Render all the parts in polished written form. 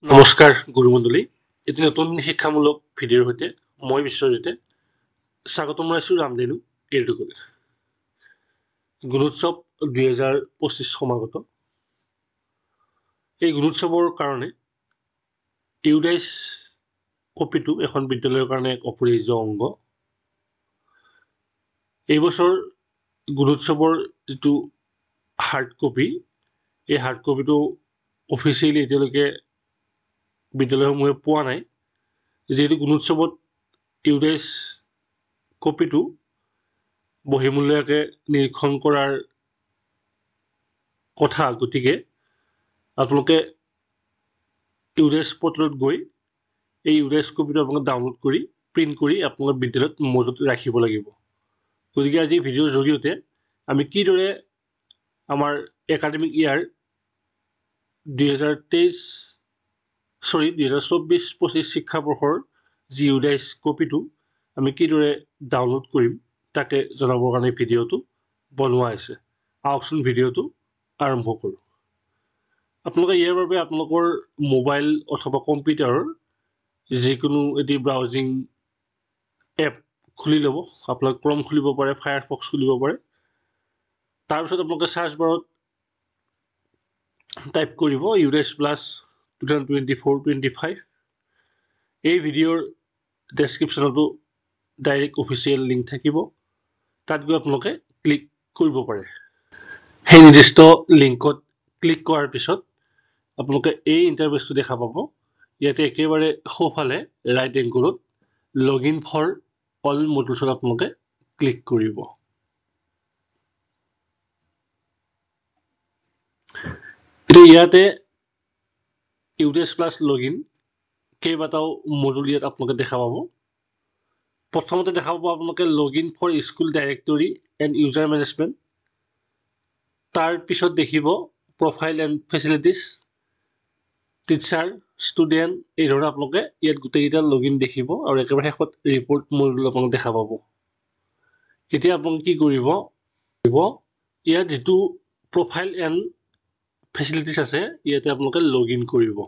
নমস্কাৰ গুৰুমণ্ডলী এটি নতুন শিক্ষামূলক ভিডিঅ'ৰ সৈতে মই বিশ্বজিতে স্বাগতম জনাইছো ৰামধেনু এডুকেশ্যন গুণোৎসৱ 2025 সমাগত এই গুণোৎসৱৰ কাৰণে ইউডাইছ কপিটো এখন বিদ্যালয়ৰ কাৰণে এক অপৰিহাৰ্য অংগ এই বছৰ গুণোৎসৱৰ যিটো হাৰ্ড কপি এই হাৰ্ড কপিটো অফিচিয়েলি এতিয়ালৈকে বিদ্যালয়সমূহে পোৱা নাই যেহেতু গুণোৎসৱত ইউডাইছ কপিটো বহিমূলীয়াকৈ নিৰীক্ষণ কৰাৰ কথা গতিকে আপোনালোকে ইউডাইছ পৰ্টেলত গৈ এই ইউডাইছ কপিটো আপোনালোকে ডাউনলোড কৰি প্ৰিণ্ট কৰি আপোনালোকৰ বিদ্যালয়ত মজুত ৰাখিব লাগিব গতিকে আজি ভিডিঅ'ৰ জৰিয়তে আমি কিদৰে আমাৰ একাডেমিক ইয়াৰ 2024-25 শিক্ষাবৰ্ষৰ যি ইউডাইছ কপিটো আমি কিদৰে ডাউনলোড কৰিম তাকে জনাবৰ কাৰণে ভিডিঅ'টো বনোৱা হৈছে আহকচোন ভিডিঅ'টো আৰম্ভ কৰোঁ আপোনালোকে ইয়াৰ বাবে আপোনালোকৰ মোবাইল অথবা কম্পিউটাৰৰ যিকোনো এটি ব্ৰাউজিং এপ খুলি ল'ব আপোনালোকে ক্ৰম খুলিব পাৰে ফায়াৰফক্স খুলিব পাৰে তাৰপিছত আপোনালোকে সাৰ্চ বাৰত টাইপ কৰিব ইউডাইছ প্লাছ 2024-25 এই ভিডিঅ'ৰ ডেছক্ৰিপশ্যনতো ডাইৰেক্ট অফিচিয়েল লিংক থাকিব তাত গৈ আপোনালোকে ক্লিক কৰিব পাৰে সেই নিৰ্দিষ্ট লিংকত ক্লিক কৰাৰ পিছত আপোনালোকে এই ইণ্টাৰফেচটো দেখা পাব ইয়াতে একেবাৰে সোঁফালে ৰাইট এংগলত লগইন ফৰ অল মডুলছত আপোনালোকে ক্লিক কৰিব ইয়াতে ইউডাইছ প্লাছ লগইন কেইবাটাও মডুল ইয়াত আপোনালোকে দেখা পাব প্ৰথমতে দেখা পাব আপোনালোকে login for school directory and user management তাৰ পিছত দেখিব profile and facilities teacher student এই ধৰণে আপোনালোকে ইয়াত গোটেইকেইটা লগইন দেখিব আৰু একেবাৰে শেষত ৰিপৰ্ট মডুল আপোনালোকে দেখা পাব এতিয়া আপোনালোকে কি কৰিব ইয়াত যিটো প্ৰফাইল এণ্ড ফেচিলিটিজ আছে ইয়াতে আপোনালোকে লগইন কৰিব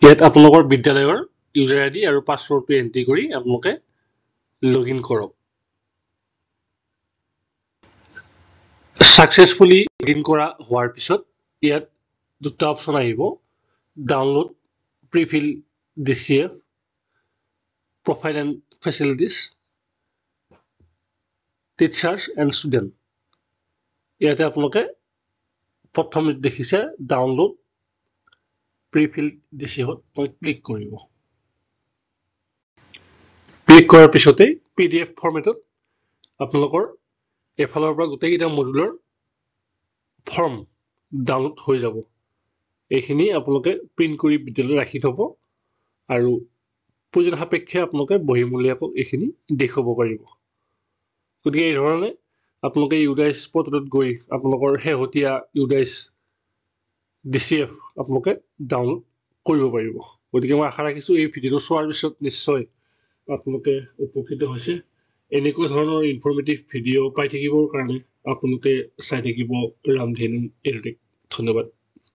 ইয়াত আপোনালোকৰ বিদ্যালয়ৰ ইউজাৰ আইডি আৰু পাছৱৰ্ডটো এণ্ট্ৰি কৰি আপোনালোকে লগইন কৰক সাকসেসফুলি লগইন কৰা হোৱাৰ পিছত ইয়াত দুটা অপচন আহিব download prefill DCF profile and facilities teachers and student ইয়াতে আপোনালোকে প্ৰথম দেখিছে ডাউনলোড প্ৰিফিল ডিচিএফত ক্লিক কৰিব ক্লিক কৰাৰ পিছতে পিডিএফ ফৰ্মেটত আপোনালোকৰ এফালৰ পৰা গোটেইকেইটা মডুলৰ ফৰ্ম ডাউনলোড হৈ যাব এইখিনি আপোনালোকে প্ৰিণ্ট কৰি বিদ্যালয়ত ৰাখি থব আৰু প্ৰয়োজন সাপেক্ষে আপোনালোকে বহিমূলীয়াকৈ এইখিনি দেখুৱাব পাৰিব গতিকে এই ধৰণে আপোনালোকে ইউডাইছ পৰ্টেলত গৈ আপোনালোকৰ শেহতীয়া ইউডাইছ ডিচিএফ আপোনালোকে ডাউনলোড কৰিব পাৰিব গতিকে মই আশা ৰাখিছোঁ এই ভিডিঅ'টো চোৱাৰ পিছত নিশ্চয় আপোনালোকে উপকৃত হৈছে এনেকুৱা ধৰণৰ ইনফৰ্মেটিভ ভিডিঅ' পাই থাকিবৰ কাৰণে আপোনালোকে চাই থাকিব ৰামধেনু এডুটেক ধন্যবাদ